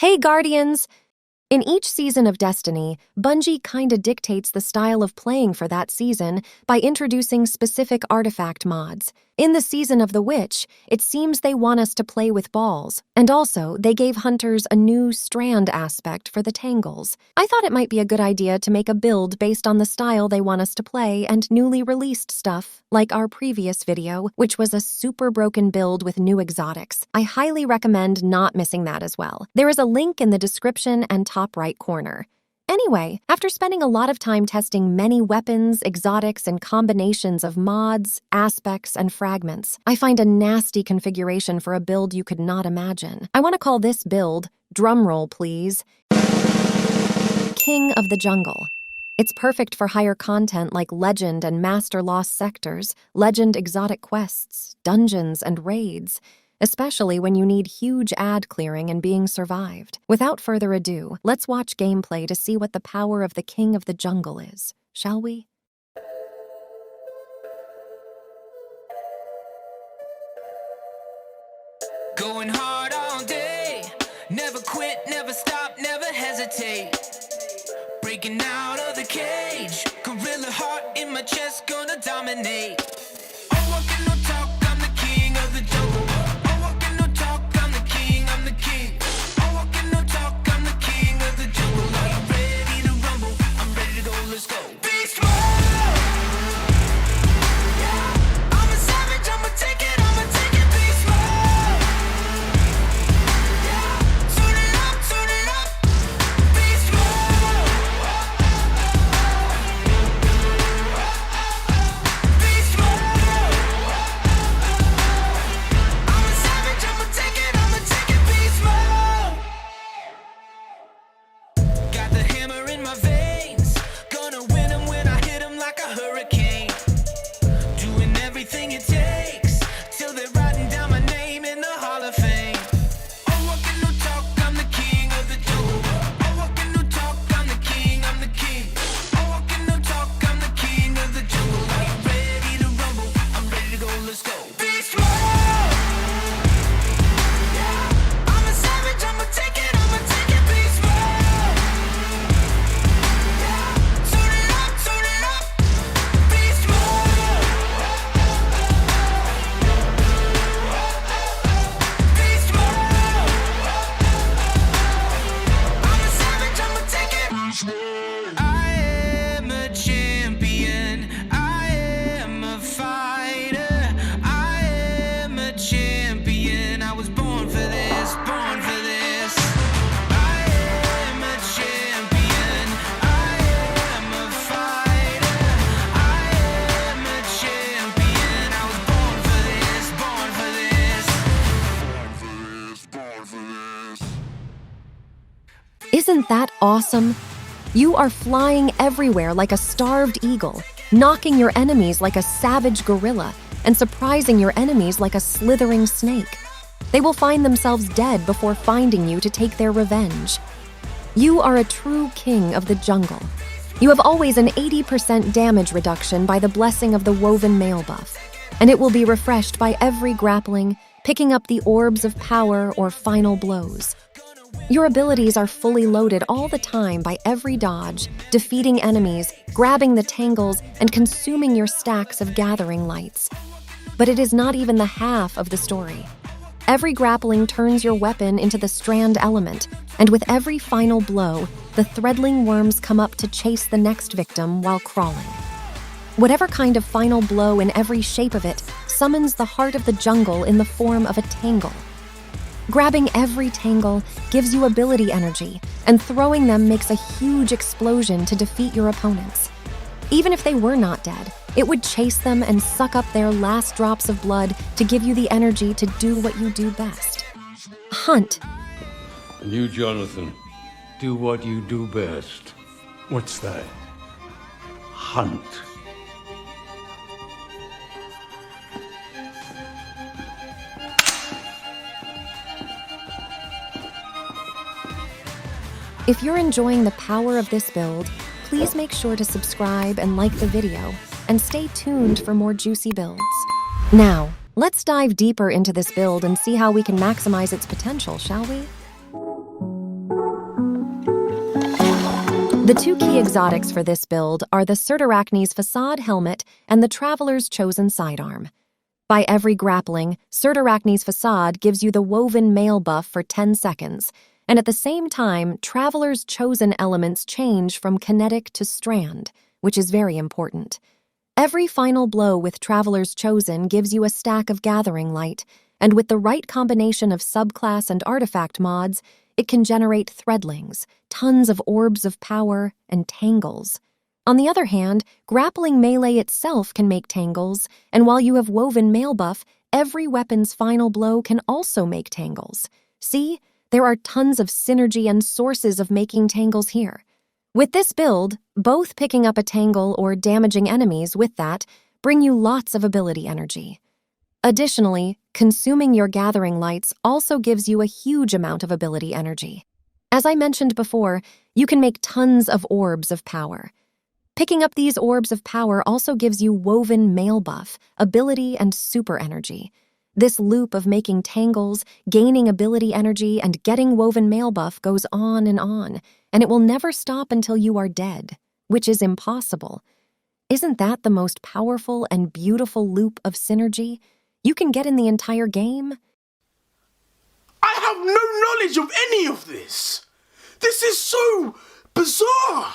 Hey Guardians! In each season of Destiny, Bungie kinda dictates the style of playing for that season by introducing specific artifact mods. In the Season of the Witch, it seems they want us to play with balls, and also they gave hunters a new strand aspect for the tangles. I thought it might be a good idea to make a build based on the style they want us to play and newly released stuff, like our previous video, which was a super broken build with new exotics. I highly recommend not missing that as well. There is a link in the description and top right corner. Anyway, after spending a lot of time testing many weapons, exotics, and combinations of mods, aspects, and fragments, I find a nasty configuration for a build you could not imagine. I want to call this build, drumroll please, King of the Jungle. It's perfect for higher content like Legend and Master Lost Sectors, Legend exotic quests, dungeons, and raids, especially when you need huge ad clearing and being survived. Without further ado, let's watch gameplay to see what the power of the King of the Jungle is, shall we? Going hard all day, never quit, never stop, never hesitate. Breaking out of the cage, gorilla heart in my chest, gonna dominate. I'm walking no talk, I'm the king of the jungle. I'm walking no talk, I'm the king, I'm the king. I'm walking no talk, I'm the king of the jungle. Are you ready to rumble? I'm ready to go, let's go. Beast mode! Yeah. I'm a savage, I'ma take it, beast mode! Yeah. Turn it up, beast mode! Beast mode! I'm a savage, I'ma take it, beast mode! Got the hammer in my veins, gonna win 'em when I hit 'em like a hurricane. Doing everything it takes, till they're writing down my name in the Hall of Fame. I'm walking no talk, I'm the king of the jungle. I'm walking no talk, I'm the king, I'm the king. I'm walking no talk, I'm the king of the jungle. Are you ready to rumble? I'm ready to go, let's go. Beast mode! Yeah. I'm a savage, I'ma take it, beast mode! Yeah. Turn it up, beast mode! Beast mode! I'm a savage, I'ma take it. I am a champion. I am a fighter. I am a champion. I was born for this, born for this. I am a champion. I am a fighter. I am a champion. I was born for this, born for this. Born for this. Isn't that awesome? You are flying everywhere like a starved eagle, knocking your enemies like a savage gorilla, and surprising your enemies like a slithering snake. They will find themselves dead before finding you to take their revenge. You are a true king of the jungle. You have always an 80% damage reduction by the blessing of the woven mail buff, and it will be refreshed by every grappling, picking up the orbs of power or final blows. Your abilities are fully loaded all the time by every dodge, defeating enemies, grabbing the tangles, and consuming your stacks of gathering lights. But it is not even the half of the story. Every grappling turns your weapon into the strand element, and with every final blow, the threadling worms come up to chase the next victim while crawling. Whatever kind of final blow in every shape of it summons the heart of the jungle in the form of a tangle. Grabbing every tangle gives you ability energy, and throwing them makes a huge explosion to defeat your opponents. Even if they were not dead, it would chase them and suck up their last drops of blood to give you the energy to do what you do best. Hunt. And you, Jonathan, do what you do best. What's that? Hunt. If you're enjoying the power of this build, please make sure to subscribe and like the video, and stay tuned for more juicy builds. Now, let's dive deeper into this build and see how we can maximize its potential, shall we? The two key exotics for this build are the CYRTARACHNE'S Facade helmet and the TRAVELER'S CHOSEN sidearm. By every grappling, CYRTARACHNE'S Facade gives you the woven mail buff for 10 seconds, and at the same time, TRAVELER'S CHOSEN elements change from kinetic to strand, which is very important. Every final blow with TRAVELER'S CHOSEN gives you a stack of gathering light, and with the right combination of subclass and artifact mods, it can generate threadlings, tons of orbs of power, and tangles. On the other hand, grappling melee itself can make tangles, and while you have woven mail buff, every weapon's final blow can also make tangles. See, there are tons of synergy and sources of making tangles here. With this build, both picking up a tangle or damaging enemies with that bring you lots of ability energy. Additionally, consuming your gathering lights also gives you a huge amount of ability energy. As I mentioned before, you can make tons of orbs of power. Picking up these orbs of power also gives you woven mail buff, ability, and super energy. This loop of making tangles, gaining ability energy, and getting woven mail buff goes on, and it will never stop until you are dead, which is impossible. Isn't that the most powerful and beautiful loop of synergy you can get in the entire game? I have no knowledge of any of this. This is so bizarre.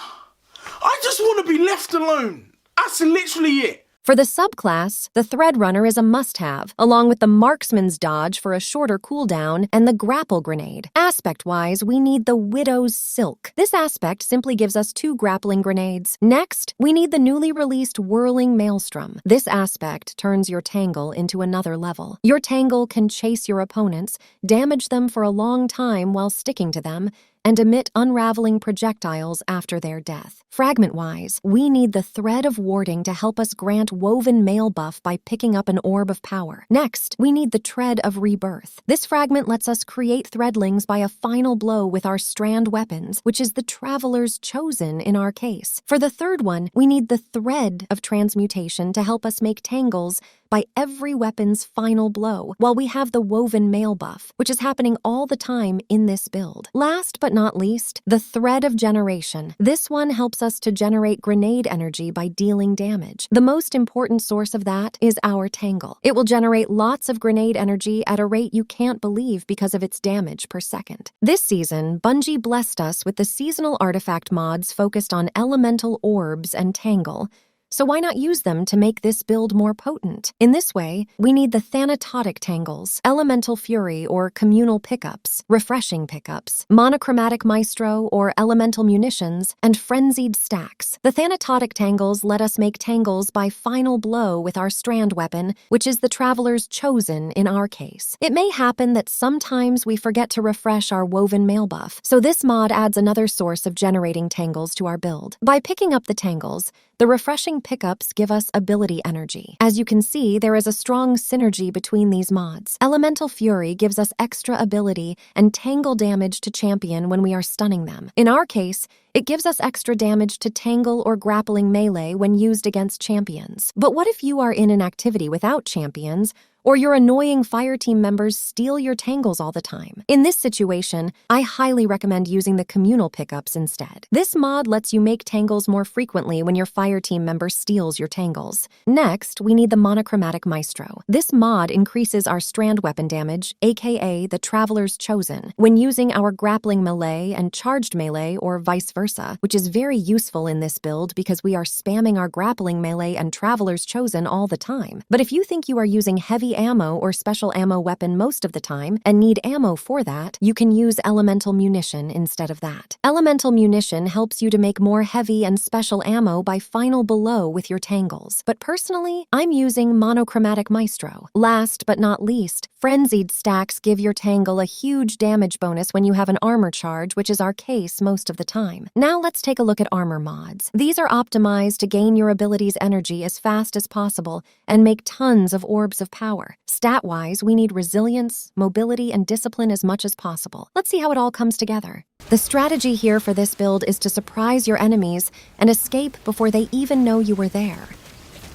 I just want to be left alone. That's literally it. For the subclass, the THREADRUNNER is a must-have, along with the Marksman's Dodge for a shorter cooldown and the Grapple Grenade. Aspect-wise, we need the Widow's Silk. This aspect simply gives us 2 grappling grenades. Next, we need the newly released Whirling Maelstrom. This aspect turns your tangle into another level. Your tangle can chase your opponents, damage them for a long time while sticking to them, and emit unraveling projectiles after their death. Fragment-wise, we need the Thread of Warding to help us grant woven mail buff by picking up an orb of power. Next, we need the Tread of Rebirth. This fragment lets us create threadlings by a final blow with our strand weapons, which is the Traveler's Chosen in our case. For the third one, we need the Thread of Transmutation to help us make tangles by every weapon's final blow, while we have the woven mail buff, which is happening all the time in this build. Last but not least, the Thread of Generation. This one helps us to generate grenade energy by dealing damage. The most important source of that is our tangle. It will generate lots of grenade energy at a rate you can't believe because of its damage per second. This season, Bungie blessed us with the seasonal artifact mods focused on elemental orbs and tangle, so why not use them to make this build more potent? In this way, we need the Thanatotic Tangles, Elemental Fury or Communal Pickups, Refreshing Pickups, Monochromatic Maestro or Elemental Munitions, and Frenzied Stacks. The Thanatotic Tangles let us make tangles by final blow with our strand weapon, which is the Traveler's Chosen in our case. It may happen that sometimes we forget to refresh our woven mail buff, so this mod adds another source of generating tangles to our build. By picking up the tangles, the refreshing pickups give us ability energy. As you can see, there is a strong synergy between these mods. Elemental Fury gives us extra ability and tangle damage to champion when we are stunning them. In our case, it gives us extra damage to tangle or grappling melee when used against champions. But what if you are in an activity without champions, or your annoying fireteam members steal your tangles all the time? In this situation, I highly recommend using the communal pickups instead. This mod lets you make tangles more frequently when your fireteam member steals your tangles. Next, we need the Monochromatic Maestro. This mod increases our strand weapon damage, aka the Traveler's Chosen, when using our grappling melee and charged melee or vice versa, which is very useful in this build because we are spamming our grappling melee and Traveler's Chosen all the time. But if you think you are using heavy ammo or special ammo weapon most of the time and need ammo for that, you can use Elemental Munition instead of that. Elemental Munition helps you to make more heavy and special ammo by final blow with your tangles, but personally, I'm using Monochromatic Maestro. Last but not least, Frenzied Stacks give your tangle a huge damage bonus when you have an armor charge, which is our case most of the time. Now let's take a look at armor mods. These are optimized to gain your ability's energy as fast as possible and make tons of orbs of power. Stat-wise, we need resilience, mobility, and discipline as much as possible. Let's see how it all comes together. The strategy here for this build is to surprise your enemies and escape before they even know you were there.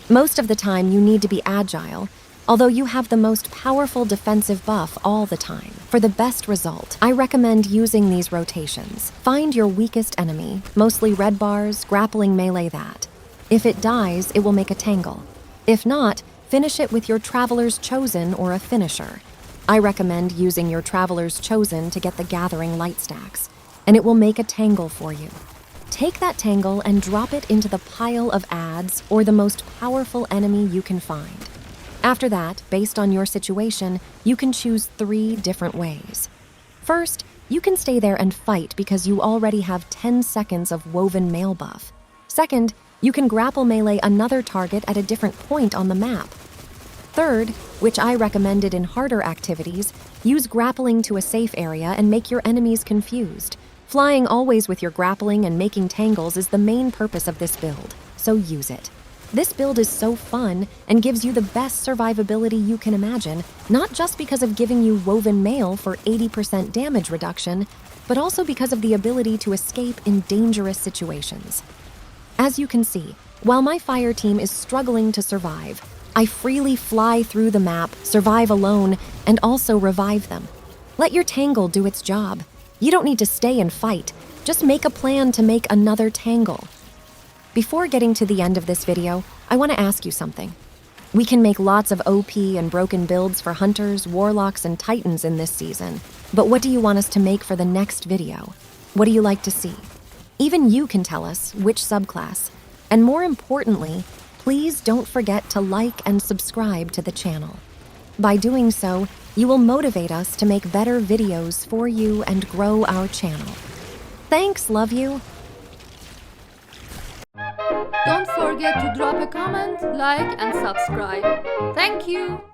Most of the time, you need to be agile, Although you have the most powerful defensive buff all the time, for the best result, I recommend using these rotations. Find your weakest enemy, mostly red bars, grappling melee that. If it dies, it will make a tangle. If not, finish it with your Traveler's Chosen or a finisher. I recommend using your Traveler's Chosen to get the Gathering Light stacks, and it will make a tangle for you. Take that tangle and drop it into the pile of adds or the most powerful enemy you can find. After that, based on your situation, you can choose 3 different ways. First, you can stay there and fight because you already have 10 seconds of woven mail buff. Second, you can grapple melee another target at a different point on the map. Third, which I recommended in harder activities, use grappling to a safe area and make your enemies confused. Flying always with your grappling and making tangles is the main purpose of this build, so use it. This build is so fun and gives you the best survivability you can imagine, not just because of giving you woven mail for 80% damage reduction, but also because of the ability to escape in dangerous situations. As you can see, while my fire team is struggling to survive, I freely fly through the map, survive alone, and also revive them. Let your tangle do its job. You don't need to stay and fight, just make a plan to make another tangle. Before getting to the end of this video, I want to ask you something. We can make lots of OP and broken builds for hunters, warlocks, and titans in this season, but what do you want us to make for the next video? What do you like to see? Even you can tell us which subclass. And more importantly, please don't forget to like and subscribe to the channel. By doing so, you will motivate us to make better videos for you and grow our channel. Thanks, love you. Don't forget to drop a comment, like and subscribe. Thank you!